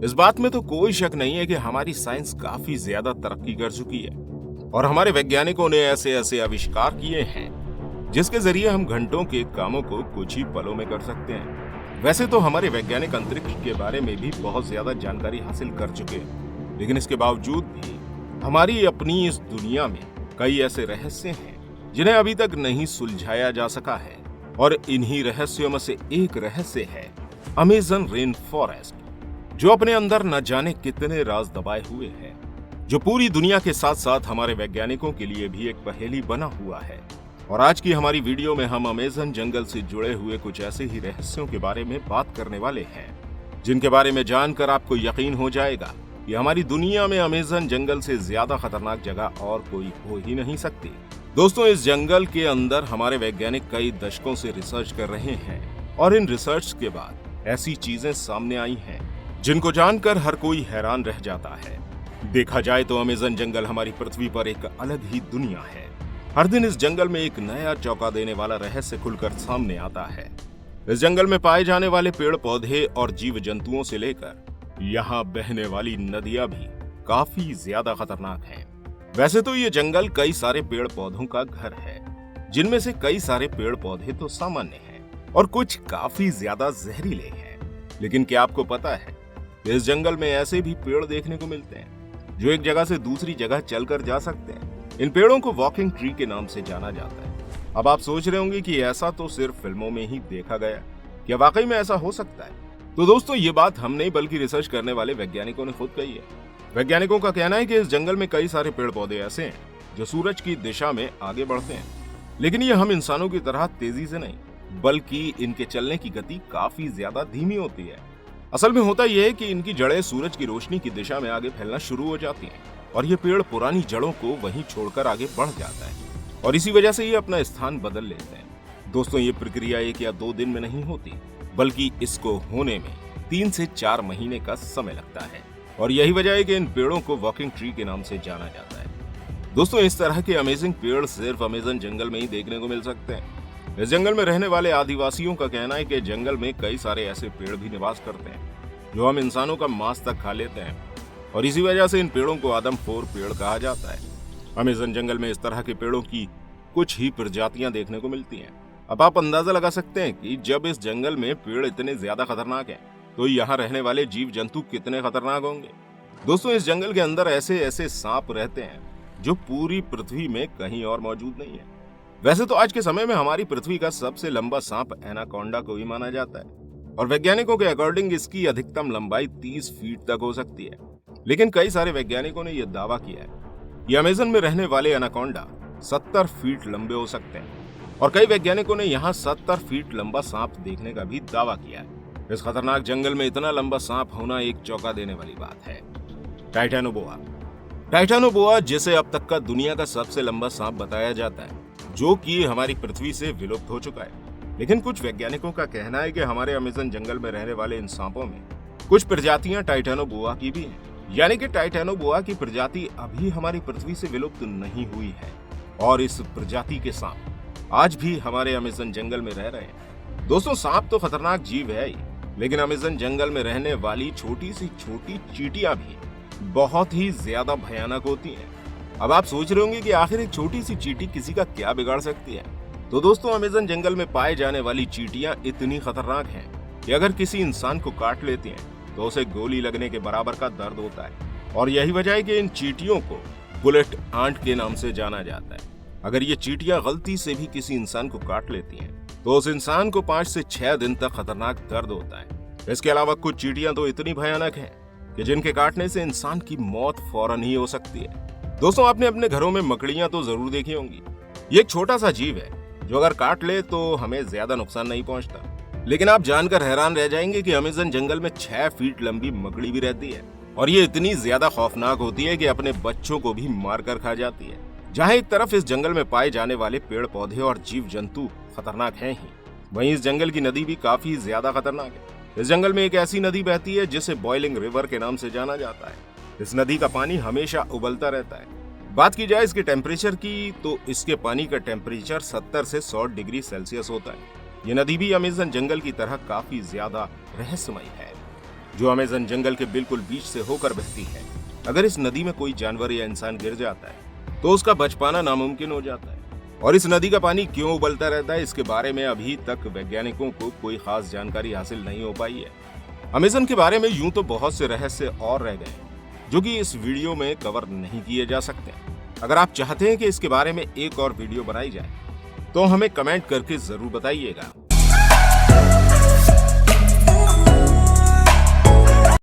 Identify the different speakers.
Speaker 1: इस बात में तो कोई शक नहीं है कि हमारी साइंस काफी ज्यादा तरक्की कर चुकी है और हमारे वैज्ञानिकों ने ऐसे ऐसे आविष्कार किए हैं जिसके जरिए हम घंटों के कामों को कुछ ही पलों में कर सकते हैं। वैसे तो हमारे वैज्ञानिक अंतरिक्ष के बारे में भी बहुत ज्यादा जानकारी हासिल कर चुके हैं, लेकिन इसके बावजूद भी हमारी अपनी इस दुनिया में कई ऐसे रहस्य हैं जिन्हें अभी तक नहीं सुलझाया जा सका है। और इन्हीं रहस्यों में से एक रहस्य है अमेज़न रेन फॉरेस्ट, जो अपने अंदर न जाने कितने राज दबाए हुए है, जो पूरी दुनिया के साथ साथ हमारे वैज्ञानिकों के लिए भी एक पहेली बना हुआ है। और आज की हमारी वीडियो में हम अमेज़न जंगल से जुड़े हुए कुछ ऐसे ही रहस्यों के बारे में बात करने वाले हैं जिनके बारे में जानकर आपको यकीन हो जाएगा कि हमारी दुनिया में अमेज़न जंगल से ज्यादा खतरनाक जगह और कोई हो ही नहीं सकती। दोस्तों, इस जंगल के अंदर हमारे वैज्ञानिक कई दशकों से रिसर्च कर रहे हैं और इन रिसर्च के बाद ऐसी चीजें सामने आई हैं जिनको जानकर हर कोई हैरान रह जाता है। देखा जाए तो अमेज़न जंगल हमारी पृथ्वी पर एक अलग ही दुनिया है। हर दिन इस जंगल में एक नया चौंका देने वाला रहस्य खुलकर सामने आता है। इस जंगल में पाए जाने वाले पेड़ पौधे और जीव जंतुओं से लेकर यहाँ बहने वाली नदियां भी काफी ज्यादा खतरनाक हैं। वैसे तो ये जंगल कई सारे पेड़ पौधों का घर है, जिनमें से कई सारे पेड़ पौधे तो सामान्य हैं और कुछ काफी ज्यादा जहरीले हैं। लेकिन क्या आपको पता है इस जंगल में ऐसे भी पेड़ देखने को मिलते हैं जो एक जगह से दूसरी जगह चलकर जा सकते हैं। इन पेड़ों को वॉकिंग ट्री के नाम से जाना जाता है। अब आप सोच रहे होंगे कि ऐसा तो सिर्फ फिल्मों में ही देखा गया, क्या वाकई में ऐसा हो सकता है? तो दोस्तों, ये बात हम नहीं बल्कि रिसर्च करने वाले वैज्ञानिकों ने खुद कही है। वैज्ञानिकों का कहना है कि इस जंगल में कई सारे पेड़ पौधे ऐसे हैं जो सूरज की दिशा में आगे बढ़ते हैं, लेकिन ये हम इंसानों की तरह तेजी से नहीं, बल्कि इनके चलने की गति काफी ज्यादा धीमी होती है। असल में होता यह है कि इनकी जड़ें सूरज की रोशनी की दिशा में आगे फैलना शुरू हो जाती हैं और ये पेड़ पुरानी जड़ों को वहीं छोड़कर आगे बढ़ जाता है और इसी वजह से ये अपना स्थान बदल लेते हैं। दोस्तों, ये प्रक्रिया 1 या 2 दिन में नहीं होती, बल्कि इसको होने में 3 से 4 महीने का समय लगता है और यही वजह है कि इन पेड़ों को वॉकिंग ट्री के नाम से जाना जाता है। दोस्तों, इस तरह के अमेजिंग पेड़ सिर्फ अमेज़न जंगल में ही देखने को मिल सकते हैं। इस जंगल में रहने वाले आदिवासियों का कहना है कि जंगल में कई सारे ऐसे पेड़ भी निवास करते हैं जो हम इंसानों का मांस तक खा लेते हैं और इसी वजह से इन पेड़ों को आदमखोर पेड़ कहा जाता है। अमेज़न जंगल में इस तरह के पेड़ों की कुछ ही प्रजातियां देखने को मिलती हैं। अब आप अंदाजा लगा सकते हैं कि जब इस जंगल में पेड़ इतने ज्यादा खतरनाक हैं, तो यहाँ रहने वाले जीव जंतु कितने खतरनाक होंगे। दोस्तों, इस जंगल के अंदर ऐसे ऐसे सांप रहते हैं जो पूरी पृथ्वी में कहीं और मौजूद नहीं है। वैसे तो आज के समय में हमारी पृथ्वी का सबसे लंबा सांप एनाकोंडा को ही माना जाता है और वैज्ञानिकों के अकॉर्डिंग इसकी अधिकतम लंबाई 30 फीट तक हो सकती है। लेकिन कई सारे वैज्ञानिकों ने यह दावा किया है कि अमेज़न में रहने वाले एनाकोंडा 70 फीट लंबे हो सकते हैं और कई वैज्ञानिकों ने यहाँ 70 फीट लंबा सांप देखने का भी दावा किया है। इस खतरनाक जंगल में इतना लंबा सांप होना एक चौंका देने वाली बात है। टाइटैनोबोआ, टाइटैनोबोआ जिसे अब तक का दुनिया का सबसे लंबा सांप बताया जाता है, जो कि हमारी पृथ्वी से विलुप्त हो चुका है। लेकिन कुछ वैज्ञानिकों का कहना है कि हमारे अमेज़न जंगल में रहने वाले इन सांपों में कुछ प्रजातियां टाइटैनोबोआ की भी हैं, यानी कि टाइटैनोबोआ की प्रजाति अभी हमारी पृथ्वी से विलुप्त नहीं हुई है और इस प्रजाति के सांप आज भी हमारे अमेज़न जंगल में रह रहे हैं। दोस्तों, सांप तो खतरनाक जीव है ही, लेकिन अमेज़न जंगल में रहने वाली छोटी सी छोटी चींटियां भी बहुत ही ज्यादा भयानक होती हैं। अब आप सोच रहे होंगे कि आखिर एक छोटी सी चींटी किसी का क्या बिगाड़ सकती है। तो दोस्तों, अमेज़न जंगल में पाए जाने वाली चींटियां इतनी खतरनाक हैं कि अगर किसी इंसान को काट लेती हैं तो उसे गोली लगने के बराबर का दर्द होता है और यही वजह है कि इन चींटियों को बुलेट आंट के नाम से जाना जाता है। अगर ये चींटियां गलती से भी किसी इंसान को काट लेती हैं तो उस इंसान को 5 से 6 दिन तक खतरनाक दर्द होता है। इसके अलावा कुछ चींटियां तो इतनी भयानक हैं कि जिनके काटने से इंसान की मौत फौरन ही हो सकती है। दोस्तों, आपने अपने घरों में मकड़ियां तो जरूर देखी होंगी। ये एक छोटा सा जीव है जो अगर काट ले तो हमें ज्यादा नुकसान नहीं पहुंचता, लेकिन आप जानकर हैरान रह जाएंगे कि अमेज़न जंगल में 6 फीट लंबी मकड़ी भी रहती है और ये इतनी ज्यादा खौफनाक होती है कि अपने बच्चों को भी मारकर खा जाती है। जहाँ एक तरफ इस जंगल में पाए जाने वाले पेड़ पौधे और जीव जंतु खतरनाक हैं ही, वहीं इस जंगल की नदी भी काफी ज्यादा खतरनाक है। इस जंगल में एक ऐसी नदी बहती है जिसे बॉइलिंग रिवर के नाम से जाना जाता है। इस नदी का पानी हमेशा उबलता रहता है। बात की जाए इसके टेम्परेचर की, तो इसके पानी का टेम्परेचर 70 से 100 डिग्री सेल्सियस होता है। ये नदी भी अमेज़न जंगल की तरह काफी ज्यादा रहस्यमय है। जो अमेज़न जंगल के बिल्कुल बीच से होकर बहती है। अगर इस नदी में कोई जानवर या इंसान गिर जाता है तो उसका बच पाना नामुमकिन हो जाता है। और इस नदी का पानी क्यों उबलता रहता है, इसके बारे में अभी तक वैज्ञानिकों को कोई खास जानकारी हासिल नहीं हो पाई है। अमेज़न के बारे में यूं तो बहुत से रहस्य और रह गए जो कि इस वीडियो में कवर नहीं किए जा सकते। अगर आप चाहते हैं कि इसके बारे में एक और वीडियो बनाई जाए तो हमें कमेंट करके जरूर बताइएगा।